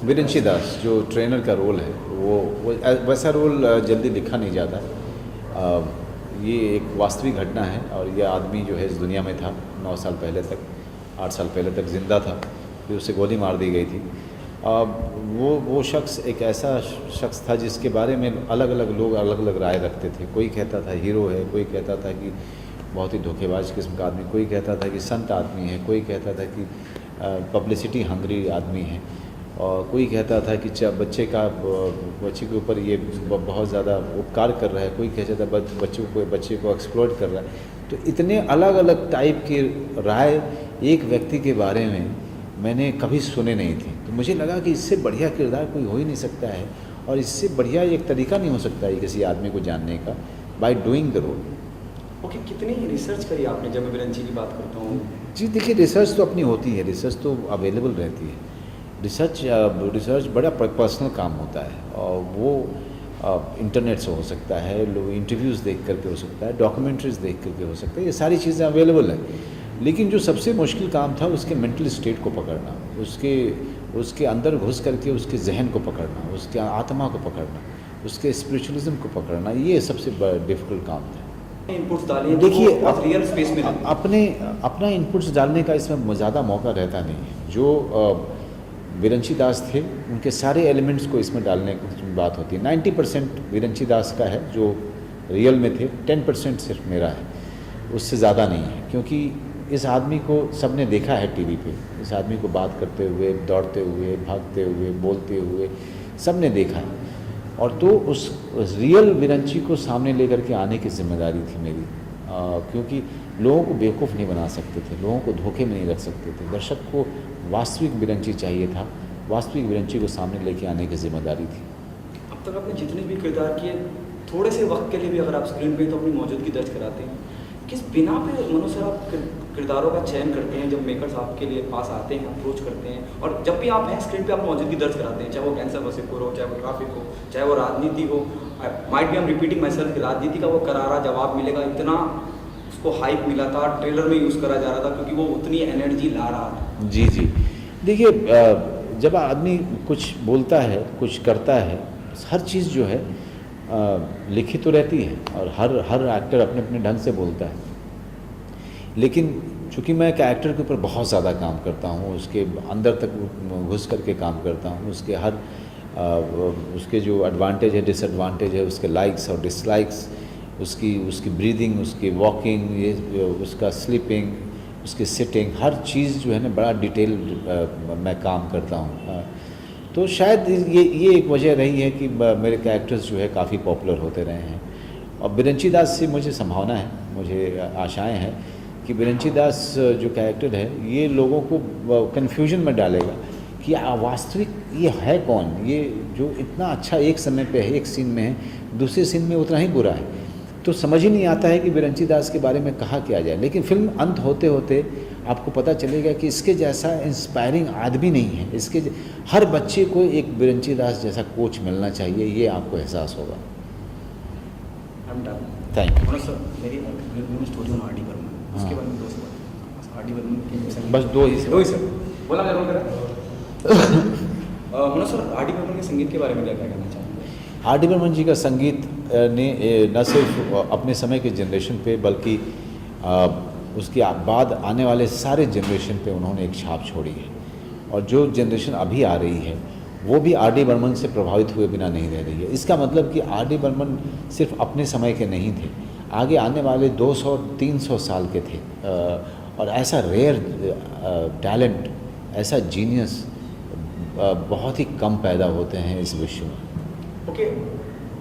विरंशी दास जो ट्रेनर का रोल है वो वैसा रोल जल्दी लिखा नहीं जाता। ये एक वास्तविक घटना है और ये आदमी जो है इस दुनिया में था 9 साल पहले तक, 8 साल पहले तक ज़िंदा था, फिर उसे गोली मार दी गई थी। वो शख्स एक ऐसा शख्स था जिसके बारे में अलग अलग लोग अलग अलग राय रखते थे। कोई कहता था हीरो है, कोई कहता था कि बहुत ही धोखेबाज किस्म का आदमी, कोई कहता था कि संत आदमी है, कोई कहता था कि पब्लिसिटी हंग्री आदमी है, और कोई कहता था कि बच्चे के ऊपर ये बहुत ज़्यादा उपकार कर रहा है, कोई कहता था बच्चे को एक्सप्लॉइट कर रहा है। तो इतने अलग अलग टाइप की राय एक व्यक्ति के बारे में मैंने कभी सुने नहीं थी। तो मुझे लगा कि इससे बढ़िया किरदार कोई हो ही नहीं सकता है, और इससे बढ़िया एक तरीका नहीं हो सकता है किसी आदमी को जानने का, by doing the role. Okay, कितनी रिसर्च करी आपने? जब मैं विरंची की बात करता हूँ जी देखिए, रिसर्च तो अपनी होती है, रिसर्च तो अवेलेबल रहती है। रिसर्च बड़ा पर्सनल काम होता है, और वो इंटरनेट से हो सकता है, लोग इंटरव्यूज़ देख करके हो सकता है, डॉक्यूमेंट्रीज देख करके हो सकता है, ये सारी चीज़ें अवेलेबल हैं। लेकिन जो सबसे मुश्किल काम था उसके मेंटल स्टेट को पकड़ना, उसके अंदर घुस करके उसके जहन को पकड़ना, उसके आत्मा को पकड़ना, उसके स्पिरिचुअलिज्म को पकड़ना, ये सबसे डिफ़िकल्ट काम था। इनपुट्स डालिए, देखिए रियल स्पेस में अपना इनपुट्स डालने का इसमें ज़्यादा मौका रहता नहीं है। जो विरंची दास थे उनके सारे एलिमेंट्स को इसमें डालने की बात होती है। 90% विरंची दास का है जो रियल में थे, 10% सिर्फ मेरा है, उससे ज़्यादा नहीं है। क्योंकि इस आदमी को सबने देखा है टीवी पे, इस आदमी को बात करते हुए, दौड़ते हुए, भागते हुए, बोलते हुए सबने देखा है, और तो उस रियल विरंची को सामने लेकर के आने की जिम्मेदारी थी मेरी। क्योंकि लोगों को बेवकूफ़ नहीं बना सकते थे, लोगों को धोखे में नहीं रख सकते थे। दर्शक को वास्तविक विरंची चाहिए था, वास्तविक विरंची को सामने लेके आने की जिम्मेदारी थी। अब तक आपने जितने भी किरदार किए, थोड़े से वक्त के लिए भी अगर आप स्क्रीन पे तो अपनी मौजूदगी दर्ज कराते हैं, किस बिना पे मनोज सर आप किरदारों का चयन करते हैं? जब मेकर्स आपके लिए पास आते हैं, अप्रोच करते हैं, और जब भी आप हैं स्क्रीन पे आप मौजूदगी दर्ज कराते हैं, चाहे वो कैंसर वसीपुर हो, चाहे वो ट्रैफिक हो, चाहे वो राजनीति हो, might be I am repeating myself, राजनीति का वो करारा जवाब मिलेगा, इतना उसको हाइप मिला था, ट्रेलर में यूज़ करा जा रहा था क्योंकि वो उतनी एनर्जी ला रहा था। जी देखिए, जब आदमी कुछ बोलता है, कुछ करता है, हर चीज़ जो है लिखित तो रहती है, और हर एक्टर अपने अपने ढंग से बोलता है। लेकिन चूँकि मैं कैरेक्टर के ऊपर बहुत ज़्यादा काम करता हूँ, उसके अंदर तक घुस करके काम करता हूँ, उसके जो एडवांटेज है, डिसएडवांटेज है, उसके लाइक्स और डिसलाइक्स, उसकी ब्रीदिंग, उसकी वॉकिंग, ये उसका स्लीपिंग, उसकी सिटिंग, हर चीज़ जो है ना बड़ा डिटेल मैं काम करता हूँ। तो शायद ये एक वजह रही है कि मेरे कैरेक्टर्स जो है काफ़ी पॉपुलर होते रहे हैं। और विरंची दास से मुझे संभावना है, मुझे आशाएं हैं कि विरंची दास जो कैरेक्टर है ये लोगों को कन्फ्यूजन में डालेगा कि वास्तविक ये है कौन, ये जो इतना अच्छा एक समय पे है, एक सीन में है, दूसरे सीन में उतना ही बुरा है। तो समझ ही नहीं आता है कि विरंची दास के बारे में कहा क्या जाए। लेकिन फिल्म अंत होते होते आपको पता चलेगा कि इसके जैसा इंस्पायरिंग आदमी नहीं है, हर बच्चे को एक विरंची दास जैसा कोच मिलना चाहिए, ये आपको एहसास होगा। Thank you sir. मेरी स्टूडियो में आर.डी. बर्मन, उसके बारे में 2 सवाल। आर.डी. बर्मन के बस दो ही सर बोला जरूर करें। Manoj sir, RD. बर्मन के संगीत के बारे में क्या कहना चाहेंगे? आर.डी. बर्मन जी का संगीत ने न सिर्फ अपने समय के जनरेशन पे बल्कि उसके बाद आने वाले सारे जनरेशन पे उन्होंने एक छाप छोड़ी है। और जो जनरेशन अभी आ रही है वो भी आर.डी. बर्मन से प्रभावित हुए बिना नहीं रह रही है। इसका मतलब कि आर.डी. बर्मन सिर्फ अपने समय के नहीं थे, आगे आने वाले 200-300 साल के थे। और ऐसा रेयर टैलेंट, ऐसा जीनियस बहुत ही कम पैदा होते हैं इस विश्व में। Okay,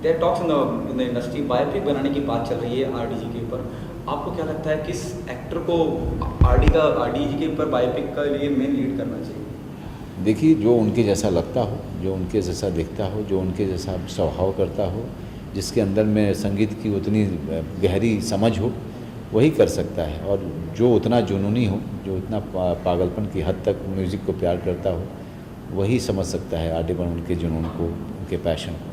there talks in the industry, biopic बनाने की बात चल रही है आर.डी. जी के ऊपर। आपको क्या लगता है किस एक्टर को आर.डी. जी के ऊपर बायोपिक का लिए मेन लीड करना चाहिए? देखिए, जो उनके जैसा लगता हो, जो उनके जैसा दिखता हो, जो उनके जैसा स्वभाव करता हो, जिसके अंदर में संगीत की उतनी गहरी समझ हो, वही कर सकता है। और जो उतना जुनूनी हो, जो इतना पागलपन की हद तक म्यूज़िक को प्यार करता हो, वही समझ सकता है आर.डी. बर्मन के जुनून को, उनके पैशन को।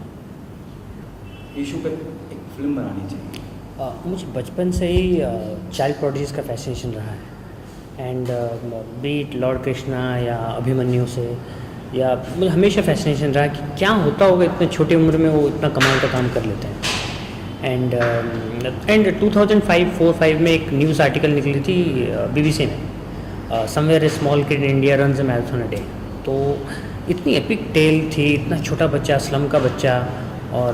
इशू पे एक फिल्म बनानी चाहिए। मुझे बचपन से ही चाइल्ड प्रोडिजीज का फैसिनेशन रहा है, एंड बीट लॉर्ड कृष्णा या अभिमन्यु से या मुझे हमेशा फैसिनेशन रहा कि क्या होता होगा इतने छोटी उम्र में वो इतना कमाल का काम कर लेते हैं। एंड 2005 में एक न्यूज़ आर्टिकल निकली थी BBC में, somewhere A small kid in India runs a marathon a day. तो इतनी एपिक टेल थी, इतना छोटा बच्चा, स्लम का बच्चा, और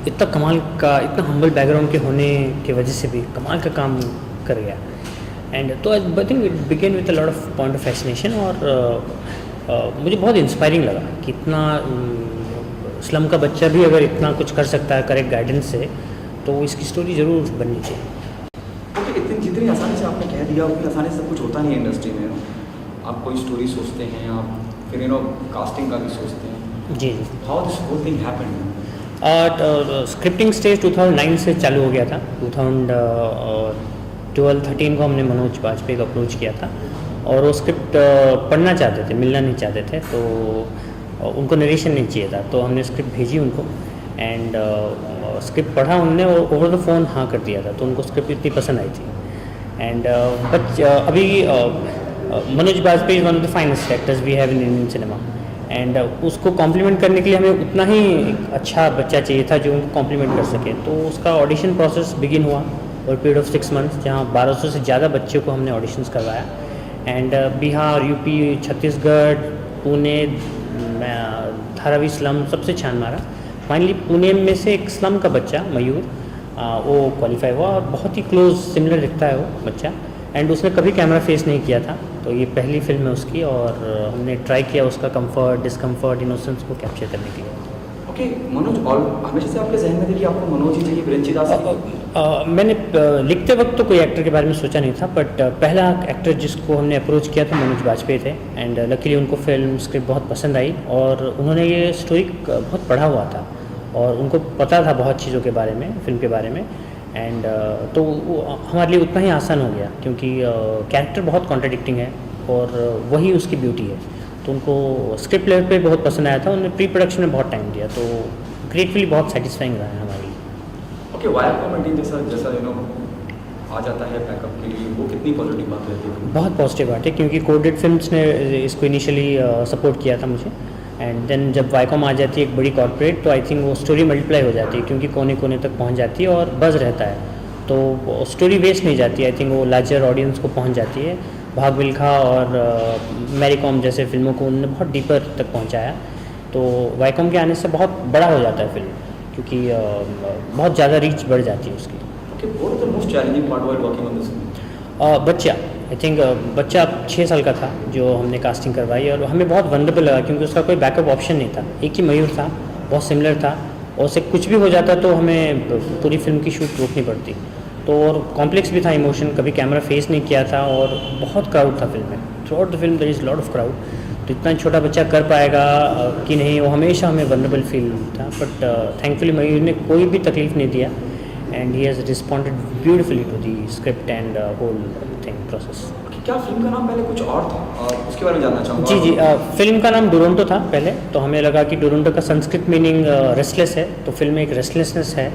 इतना कमाल का, इतना हम्बल बैकग्राउंड के होने की वजह से भी कमाल का काम कर गया। एंड तो I think it began with a lot of point of fascination, और मुझे बहुत इंस्पायरिंग लगा कि इतना स्लम का बच्चा भी अगर इतना कुछ कर सकता है करेक्ट गाइडेंस से, तो इसकी स्टोरी ज़रूर बननी चाहिए। ओके, इतनी जितनी आसानी से आपने कह दिया, उतनी आसानी से सब कुछ होता नहीं है इंडस्ट्री में। आप कोई स्टोरी सोचते हैं, आप फिर कास्टिंग का भी सोचते हैं। जी। How this whole thing happened? Scripting stage 2009 से चालू हो गया था। 2012-13 को हमने मनोज बाजपेयी को अप्रोच किया था, और वो स्क्रिप्ट पढ़ना चाहते थे, मिलना नहीं चाहते थे, तो उनको नरेशन नहीं चाहिए था, तो हमने स्क्रिप्ट भेजी उनको। एंड स्क्रिप्ट पढ़ा उनने, और ओवर द फ़ोन हाँ कर दिया था, तो उनको स्क्रिप्ट इतनी पसंद आई थी। एंड अभी Manoj Bajpayee is one of the finest actors we have in Indian cinema, and उसको कॉम्प्लीमेंट करने के लिए हमें उतना ही एक अच्छा बच्चा चाहिए था जो उनको कॉम्प्लीमेंट कर सके। तो उसका ऑडिशन प्रोसेस बिगिन हुआ और पीरियड ऑफ 6 मंथ्स, जहाँ 1200 से ज़्यादा बच्चों को हमने ऑडिशंस करवाया। And Bihar, UP, Chhattisgarh, Pune, Dharavi slum सबसे छान मारा। फाइनली पुणे में से एक स्लम का बच्चा मयूर, वो क्वालिफाई हुआ, और बहुत ही क्लोज सिमिलर दिखता है वो बच्चा। एंड उसने कभी कैमरा फेस नहीं किया था, तो ये पहली फिल्म है उसकी, और हमने ट्राई किया उसका कंफर्ट, डिस्कम्फर्ट, इनोसेंस को कैप्चर करने के लिए। ओके मनोज, और हमेशा से आपके जहन में था कि आपको मनोज ही चाहिए, वीरेंद्र दास? मैंने लिखते वक्त तो कोई एक्टर के बारे में सोचा नहीं था, बट पहला एक्टर जिसको हमने अप्रोच किया था मनोज बाजपेयी थे। एंड लकीली उनको फिल्म स्क्रिप्ट बहुत पसंद आई, और उन्होंने ये स्टोरी बहुत पढ़ा हुआ था, और उनको पता था बहुत चीज़ों के बारे में, फिल्म के बारे में। एंड तो हमारे लिए उतना ही आसान हो गया, क्योंकि कैरेक्टर बहुत कॉन्ट्राडिक्टिंग है, और वही उसकी ब्यूटी है। तो उनको स्क्रिप्ट लेवल पे बहुत पसंद आया था, उन्होंने प्री प्रोडक्शन में बहुत टाइम दिया, तो ग्रेटफुली बहुत सेटिस्फाइंग रहा है हमारे लिए। ओके, वायर कॉमेडी जैसा आ जाता है बैकअप के लिए, वो कितनी पॉजिटिव बात रहती है? बहुत पॉजिटिव बात है, क्योंकि कोडेड फिल्म्स ने इसको इनिशियली सपोर्ट किया था मुझे। एंड देन जब वाईकॉम आ जाती है एक बड़ी कॉर्पोरेट, तो आई थिंक वो स्टोरी मल्टीप्लाई हो जाती है, क्योंकि कोने कोने तक पहुंच जाती है और बज़ रहता है, तो स्टोरी वेस्ट नहीं जाती। आई थिंक वो लार्जर ऑडियंस को पहुंच जाती है। भाग मिल्खा और मैरी कॉम जैसे फिल्मों को उन्होंने बहुत डीपर तक पहुंचाया, तो वाईकॉम के आने से बहुत बड़ा हो जाता है फिल्म, क्योंकि बहुत ज़्यादा रीच बढ़ जाती है उसकी। Okay, what is the most challenging part while working on this? बच्चा, आई थिंक बच्चा 6 साल का था जो हमने कास्टिंग करवाई, और हमें बहुत वनरेबल लगा, क्योंकि उसका कोई बैकअप ऑप्शन नहीं था। एक ही मयूर था, बहुत सिमिलर था, और उससे कुछ भी हो जाता तो हमें पूरी फिल्म की शूट रोकनी पड़ती। तो और कॉम्प्लेक्स भी था इमोशन, कभी कैमरा फेस नहीं किया था, और बहुत क्राउड था फिल्म में। Throughout the film there is lot of crowd, तो इतना छोटा बच्चा कर पाएगा कि नहीं, वो हमेशा हमें वनरेबल फील था। बट थैंकफुली मयूर ने कोई भी तकलीफ नहीं दिया, and he has responded beautifully to the script and whole thing process. क्या फिल्म का नाम पहले कुछ और था? उसके बारे में जानना चाहूँगा। जी, फिल्म का नाम डोरंटो था पहले, तो हमें लगा कि डोरंटो का संस्कृत मीनिंग रेस्टलेस है, तो फिल्म में एक रेस्टलेसनेस है,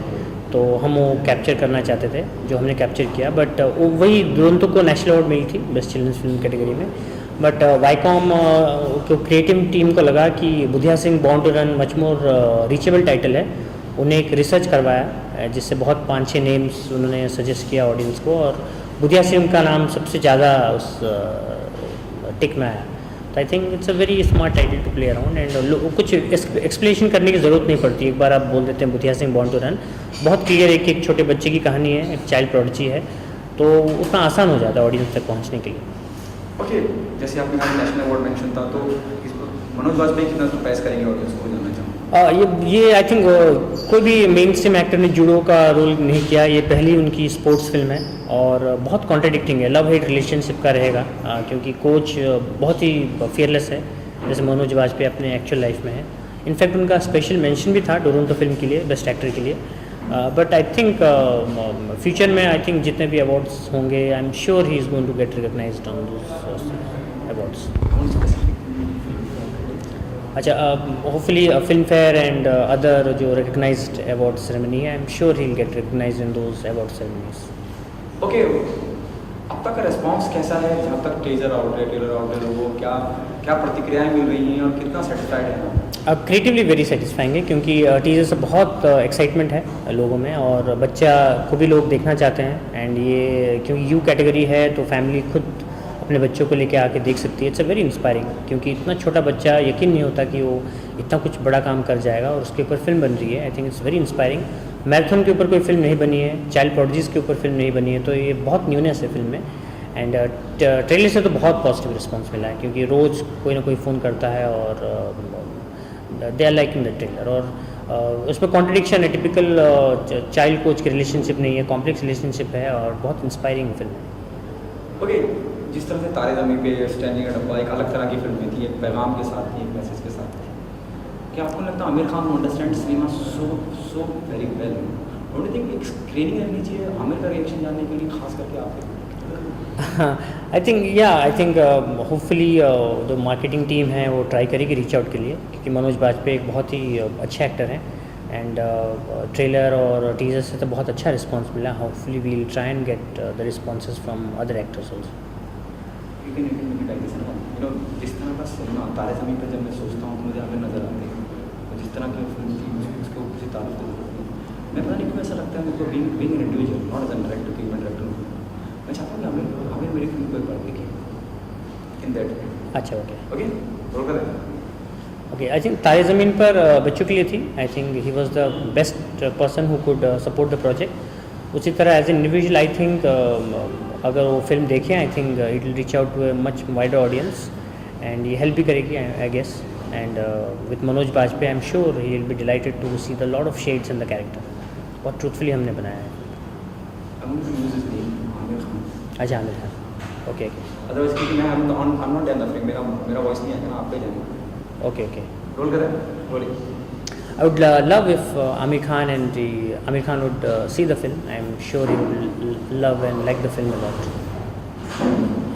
तो हम वो कैप्चर करना चाहते थे, जो हमने कैप्चर किया। बट वही डोरंटो को नेशनल अवार्ड मिली थी बेस्ट चिल्ड्रंस फिल्म कैटेगरी में। बट वाईकॉम को क्रिएटिव टीम को लगा कि Budhia Singh born to run much more reachable title है। उन्हें एक रिसर्च करवाया, जिससे बहुत 5-6 नेम्स उन्होंने सजेस्ट किया ऑडियंस को, और बुधिया सिंह का नाम सबसे ज़्यादा उस टिक में आया। तो I think it's a very smart title to play around, and कुछ एक्सप्लेनेशन करने की ज़रूरत नहीं पड़ती। एक बार आप बोल देते हैं Budhia Singh born to run, बहुत क्लियर है कि एक छोटे बच्चे की कहानी है, एक चाइल्ड प्रोडिजी है, तो उतना आसान हो जाता है ऑडियंस तक पहुँचने के लिए। ओके, जैसे आपने कहा नेशनल अवार्ड मेंशन था, तो मनोज बाजपेयी कितना सरप्राइज करेंगे ऑडियंस को, जानना चाहूँगा। ये आई थिंक कोई भी मेन स्ट्रीम एक्टर ने जूडो का रोल नहीं किया, ये पहली उनकी स्पोर्ट्स फिल्म है, और बहुत कॉन्ट्राडिक्टिंग है, लव हेट रिलेशनशिप का रहेगा, क्योंकि कोच बहुत ही फियरलेस है, जैसे मनोज बाजपेयी अपने एक्चुअल लाइफ में है। इनफैक्ट उनका स्पेशल मेंशन भी था टोरंटो फिल्म के लिए, बेस्ट एक्टर के लिए। बट आई थिंक फ्यूचर में आई थिंक जितने भी अवार्ड्स होंगे, I am sure he is going to get recognized on those awards. अच्छा, hopefully Filmfare and other जो रिकग्नाइज्ड अवार्ड सेरेमनी है, I am sure he will get recognized in those award ceremonies. Okay, अब तक का response कैसा है जहाँ तक टीजर आउट है, ट्रेलर आउट है, वो क्या क्या प्रतिक्रियाएं मिल रही हैं और कितना सेटिस्फाइड है आप? क्रिएटिवली वेरी सेटिस्फाइंग है, क्योंकि टीजर से बहुत एक्साइटमेंट है लोगों में, और बच्चा को भी लोग देखना चाहते हैं। एंड ये क्योंकि यू कैटेगरी है तो फैमिली खुद अपने बच्चों को लेके आके देख सकती है। इट्स अ वेरी इंस्पायरिंग, क्योंकि इतना छोटा बच्चा, यकीन नहीं होता कि वो इतना कुछ बड़ा काम कर जाएगा, और उसके ऊपर फिल्म बन रही है। आई think it's very inspiring. Marathon के ऊपर कोई फिल्म नहीं बनी है, चाइल्ड प्रोडिजीज के ऊपर फिल्म नहीं बनी है, तो ये बहुत न्यूनेस है फिल्म में। एंड ट्रेलर से तो बहुत पॉजिटिव रिस्पांस मिला है, क्योंकि रोज़ कोई ना कोई फ़ोन करता है और they are liking the trailer. और उसमें कॉन्ट्रडिक्शन है, टिपिकल चाइल्ड कोच की रिलेशनशिप नहीं है, कॉम्प्लेक्स रिलेशनशिप है, और बहुत इंस्पायरिंग फिल्म है। ओके, जिस तरह से तारे ज़मीं पे, स्टैंडी का डब्बा एक अलग तरह की फिल्में थी, एक पैगाम के साथ थी, एक मैसेज के साथ थी, क्या आपको लगता है Aamir Khan understand cinema so very well? Don't you think एक स्क्रीनिंग रहनी चाहिए आमिर का रिएक्शन जानने के लिए, खास करके आपके? आई थिंक होपफुली जो मार्केटिंग टीम है वो ट्राई करेगी रीच आउट के लिए, क्योंकि मनोज बाजपेयी एक बहुत ही अच्छे एक्टर हैं। एंड ट्रेलर और टीजर से तो बहुत अच्छा रिस्पांस मिला। Hopefully we will try and get the responses from other actors also. जिस तरह का सिनेमा तारे ज़मीं पर जब मैं सोचता हूँ तो मुझे आमिर नज़र आते हैं, और जिस तरह की फिल्म थी उसके ऊपर से तारीफ करती हूँ मैं, पता नहीं क्यों ऐसा लगता है मेरे को, being an individual, not as an director कि मैं डायरेक्टर हूँ, मैं चाहता हूँ कि आमिर मेरी फिल्म को एक बार देखें इन दैट। अच्छा, ओके, रोल करें। Okay, I think Taare Zameen Par बच्चों के लिए थी। I think he was the best person who could support the project. उसी तरह as an individual I think अगर वो फिल्म देखें, I think it will reach out to a much wider audience, and ये हेल्प भी करेगी I guess. And with Manoj Bajpayee I am sure he will be delighted to see the lot of shades in the character. बहुत truthfully हमने बनाया है। अच्छा, Aamir Khan, okay okay, otherwise क्योंकि मैं I'm not done the film, मेरा वॉइस नहीं आएगा ना, आप पे जाएगा। Okay okay. रोल करें, बोलिए। I would love if Amir Khan would see the film. I am sure he would love and like the film a lot.